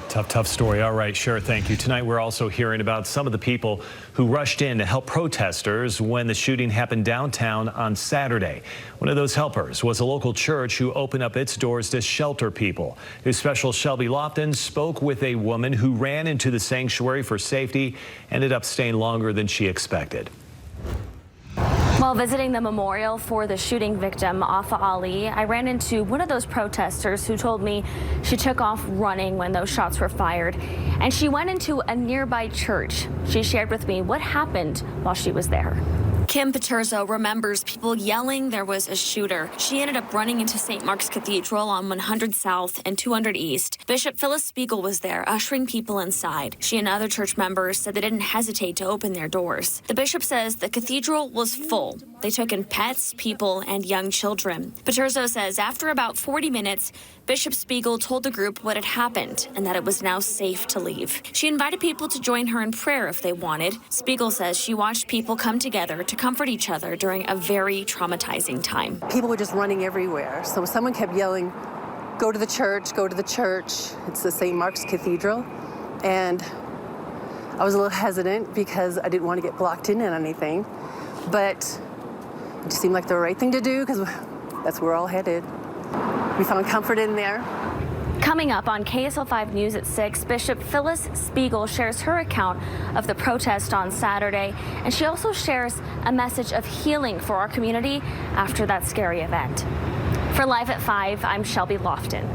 Tough story. All right, sure. Thank you. Tonight, we're also hearing about some of the people who rushed in to help protesters when the shooting happened downtown on Saturday. One of those helpers was a local church who opened up its doors to shelter people. News Special Shelby Lofton spoke with a woman who ran into the sanctuary for safety, ended up staying longer than she expected. While visiting the memorial for the shooting victim, Afa Ali, I ran into one of those protesters who told me she took off running when those shots were fired, and she went into a nearby church. She shared with me what happened while she was there. Kim Paterzo remembers people yelling there was a shooter. She ended up running into St. Mark's Cathedral on 100 South and 200 East. Bishop Phyllis Spiegel was there, ushering people inside. She and other church members said they didn't hesitate to open their doors. The bishop says the cathedral was full. They took in pets, people, and young children. Paterzo says after about 40 minutes, Bishop Spiegel told the group what had happened and that it was now safe to leave. She invited people to join her in prayer if they wanted. Spiegel says she watched people come together to comfort each other during a very traumatizing time. People were just running everywhere, so someone kept yelling, "Go to the church, go to the church." It's the St. Mark's Cathedral, and I was a little hesitant because I didn't want to get blocked in on anything, but it just seemed like the right thing to do because that's where we're all headed. We found comfort in there. Coming up on KSL-5 News at 6, Bishop Phyllis Spiegel shares her account of the protest on Saturday, and she also shares a message of healing for our community after that scary event. For Live at 5, I'm Shelby Lofton.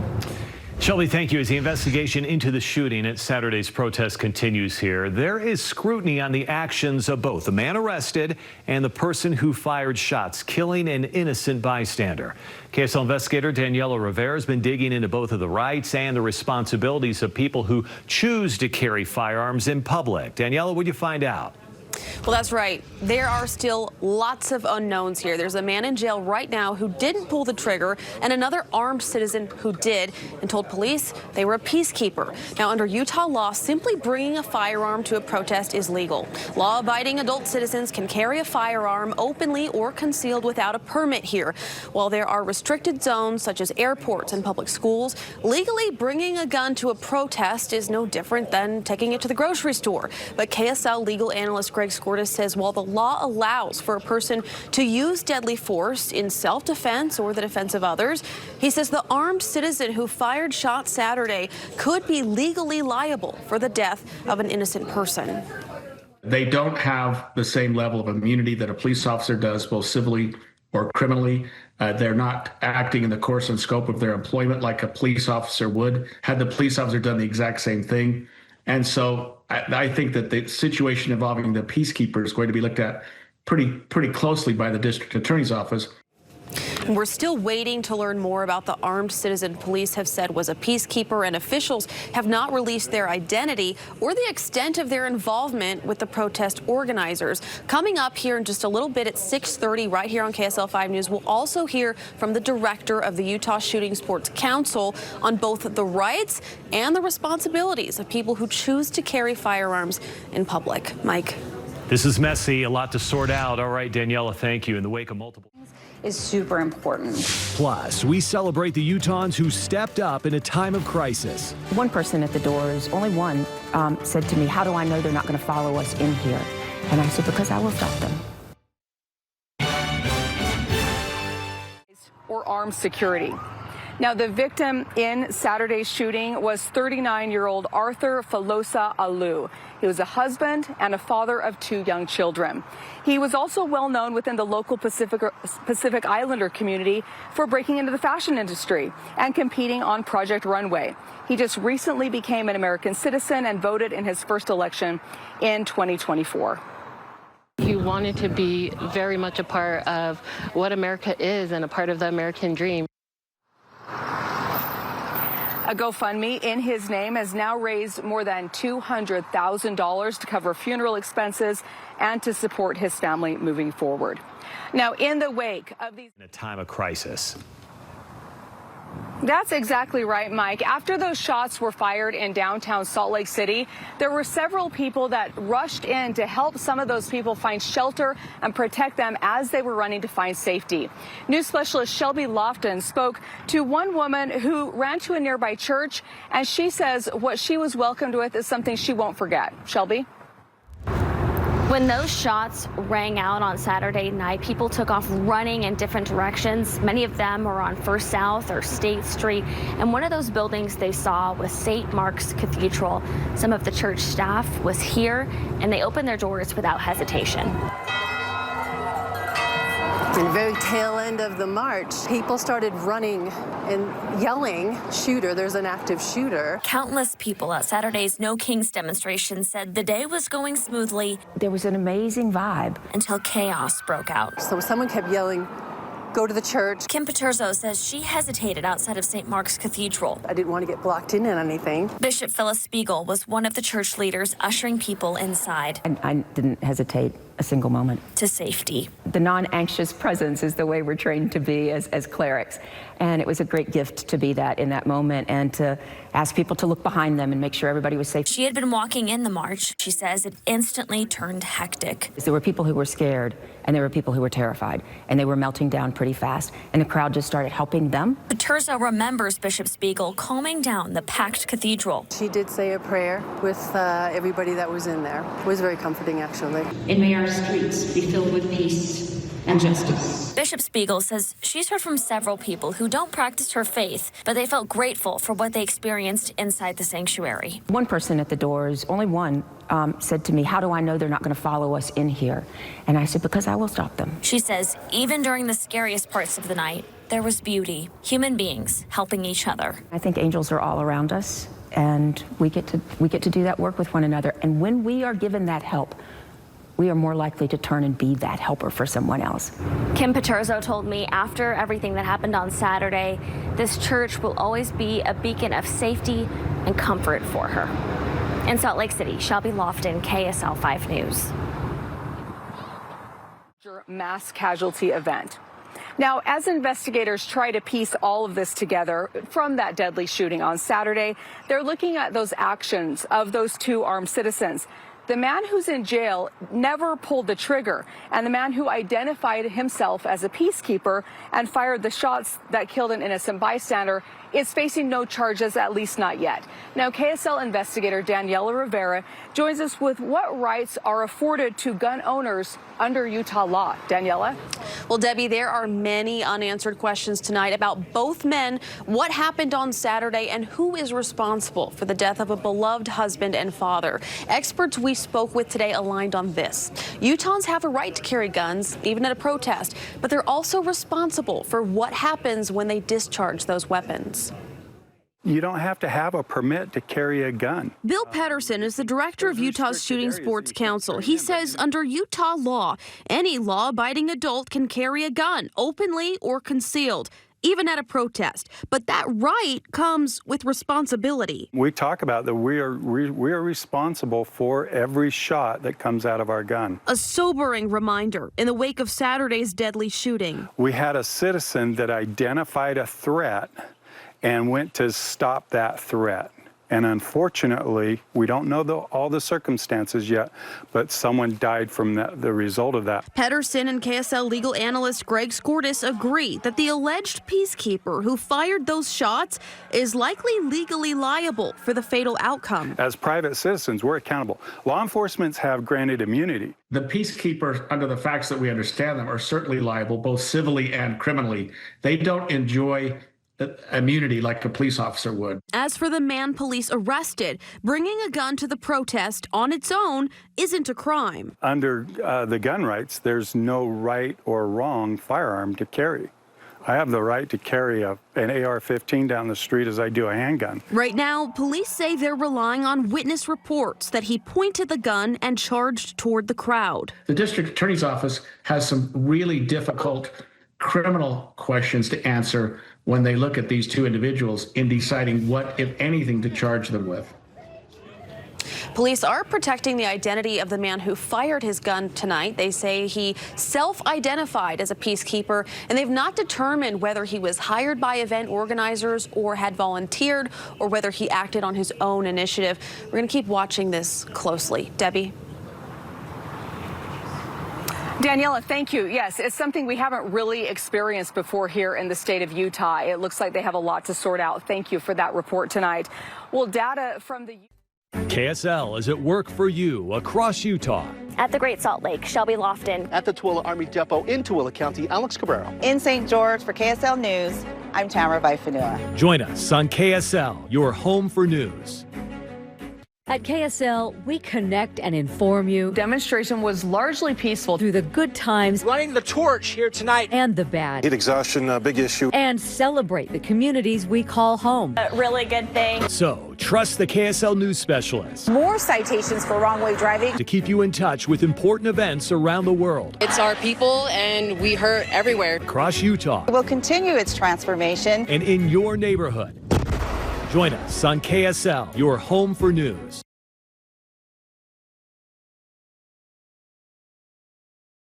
Shelby, thank you. As the investigation into the shooting at Saturday's protest continues here, there is scrutiny on the actions of both the man arrested and the person who fired shots, killing an innocent bystander. KSL investigator Daniela Rivera has been digging into both of the rights and the responsibilities of people who choose to carry firearms in public. Daniela, what did you find out? Well, that's right. There are still lots of unknowns here. There's a man in jail right now who didn't pull the trigger and another armed citizen who did and told police they were a peacekeeper. Now, under Utah law, simply bringing a firearm to a protest is legal. Law-abiding adult citizens can carry a firearm openly or concealed without a permit here. While there are restricted zones such as airports and public schools, legally bringing a gun to a protest is no different than taking it to the grocery store. But KSL legal analyst Greg Skordas says while the law allows for a person to use deadly force in self-defense or the defense of others, he says the armed citizen who fired shots Saturday could be legally liable for the death of an innocent person. They don't have the same level of immunity that a police officer does, both civilly or criminally. They're not acting in the course and scope of their employment like a police officer would, had the police officer done the exact same thing. And so I think that the situation involving the peacekeeper is going to be looked at pretty closely by the district attorney's office. We're still waiting to learn more about the armed citizen police have said was a peacekeeper, and officials have not released their identity or the extent of their involvement with the protest organizers. Coming up here in just a little bit at 6:30 right here on KSL-5 News, we'll also hear from the director of the Utah Shooting Sports Council on both the rights and the responsibilities of people who choose to carry firearms in public. Mike. This is messy, a lot to sort out. All right, Daniela, thank you. In the wake of multiple is super important. Plus, we celebrate the Utahns who stepped up in a time of crisis. One person at the doors, only one, said to me, "How do I know they're not going to follow us in here?" And I said, "Because I will stop them." Or armed security. Now, the victim in Saturday's shooting was 39-year-old Arthur Filosa Alu. He was a husband and a father of 2 young children. He was also well known within the local Pacific Islander community for breaking into the fashion industry and competing on Project Runway. He just recently became an American citizen and voted in his first election in 2024. He wanted to be very much a part of what America is and a part of the American dream. A GoFundMe in his name has now raised more than $200,000 to cover funeral expenses and to support his family moving forward. Now, in the wake of these... In a time of crisis. That's exactly right, Mike. After those shots were fired in downtown Salt Lake City, there were several people that rushed in to help some of those people find shelter and protect them as they were running to find safety. News specialist Shelby Lofton spoke to one woman who ran to a nearby church, and she says what she was welcomed with is something she won't forget. Shelby? When those shots rang out on Saturday night, people took off running in different directions. Many of them were on First South or State Street, and one of those buildings they saw was St. Mark's Cathedral. Some of the church staff was here, and they opened their doors without hesitation. In the very tail end of the march, people started running and yelling, "Shooter, there's an active shooter." Countless people at Saturday's No Kings demonstration said the day was going smoothly. There was an amazing vibe. Until chaos broke out. So someone kept yelling, "Go to the church." Kim Paterzo says she hesitated outside of St. Mark's Cathedral. I didn't want to get blocked in on anything. Bishop Phyllis Spiegel was one of the church leaders ushering people inside. And I didn't hesitate a single moment. To safety. The non-anxious presence is the way we're trained to be as clerics. And it was a great gift to be that in that moment and to ask people to look behind them and make sure everybody was safe. She had been walking in the march. She says it instantly turned hectic. There were people who were scared and there were people who were terrified, and they were melting down pretty fast, and the crowd just started helping them. Paterzo remembers Bishop Spiegel calming down the packed cathedral. She did say a prayer with everybody that was in there. It was very comforting, actually. And may our streets be filled with peace and justice. Bishop Spiegel says she's heard from several people who don't practice her faith, but they felt grateful for what they experienced inside the sanctuary. One person at the doors, only one, said to me, "How do I know they're not going to follow us in here?" And I said, "Because I will stop them." She says even during the scariest parts of the night, there was beauty, human beings helping each other. I think angels are all around us, and we get to do that work with one another. And when we are given that help, we are more likely to turn and be that helper for someone else. Kim Paterzo told me after everything that happened on Saturday, this church will always be a beacon of safety and comfort for her. In Salt Lake City, Shelby Lofton, KSL-5 News. Mass casualty event. Now, as investigators try to piece all of this together from that deadly shooting on Saturday, they're looking at those actions of those two armed citizens. The man who's in jail never pulled the trigger, and the man who identified himself as a peacekeeper and fired the shots that killed an innocent bystander is facing no charges, at least not yet. Now, KSL investigator Daniela Rivera joins us with what rights are afforded to gun owners under Utah law. Daniela? Well, Debbie, there are many unanswered questions tonight about both men, what happened on Saturday, and who is responsible for the death of a beloved husband and father. Experts we spoke with today aligned on this. Utahns have a right to carry guns, even at a protest, but they're also responsible for what happens when they discharge those weapons. You don't have to have a permit to carry a gun. Bill Pedersen is the director of Utah's Shooting Sports Council. He says under Utah law, any law-abiding adult can carry a gun, openly or concealed, even at a protest. But that right comes with responsibility. We talk about that we are responsible for every shot that comes out of our gun. A sobering reminder in the wake of Saturday's deadly shooting. We had a citizen that identified a threat and went to stop that threat. And unfortunately, we don't know all the circumstances yet, but someone died from the result of that. Pedersen and KSL legal analyst Greg Skordas agree that the alleged peacekeeper who fired those shots is likely legally liable for the fatal outcome. As private citizens, we're accountable. Law enforcement have granted immunity. The peacekeepers, under the facts that we understand them, are certainly liable, both civilly and criminally. They don't enjoy immunity like a police officer would. As for the man police arrested, bringing a gun to the protest on its own isn't a crime. Under the gun rights, there's no right or wrong firearm to carry. I have the right to carry an AR-15 down the street as I do a handgun. Right now, police say they're relying on witness reports that he pointed the gun and charged toward the crowd. The district attorney's office has some really difficult criminal questions to answer when they look at these two individuals in deciding what, if anything, to charge them with. Police are protecting the identity of the man who fired his gun tonight. They say he self-identified as a peacekeeper, and they've not determined whether he was hired by event organizers or had volunteered, or whether he acted on his own initiative. We're going to keep watching this closely. Debbie? Daniela, thank you. Yes, it's something we haven't really experienced before here in the state of Utah. It looks like they have a lot to sort out. Thank you for that report tonight. Well, data from the... KSL is at work for you across Utah. At the Great Salt Lake, Shelby Lofton. At the Tooele Army Depot in Tooele County, Alex Cabrera. In St. George for KSL News, I'm Tamara Baifanua. Join us on KSL, your home for news. At KSL, we connect and inform you. Demonstration was largely peaceful through the good times, Running the torch here tonight, and the bad. Heat exhaustion, a big issue. And celebrate the communities we call home. A really good thing. So, trust the KSL News specialists. More citations for wrong-way driving. To keep you in touch with important events around the world. It's our people, and we hurt everywhere. Across Utah. It will continue its transformation. And in your neighborhood. Join us on KSL, your home for news.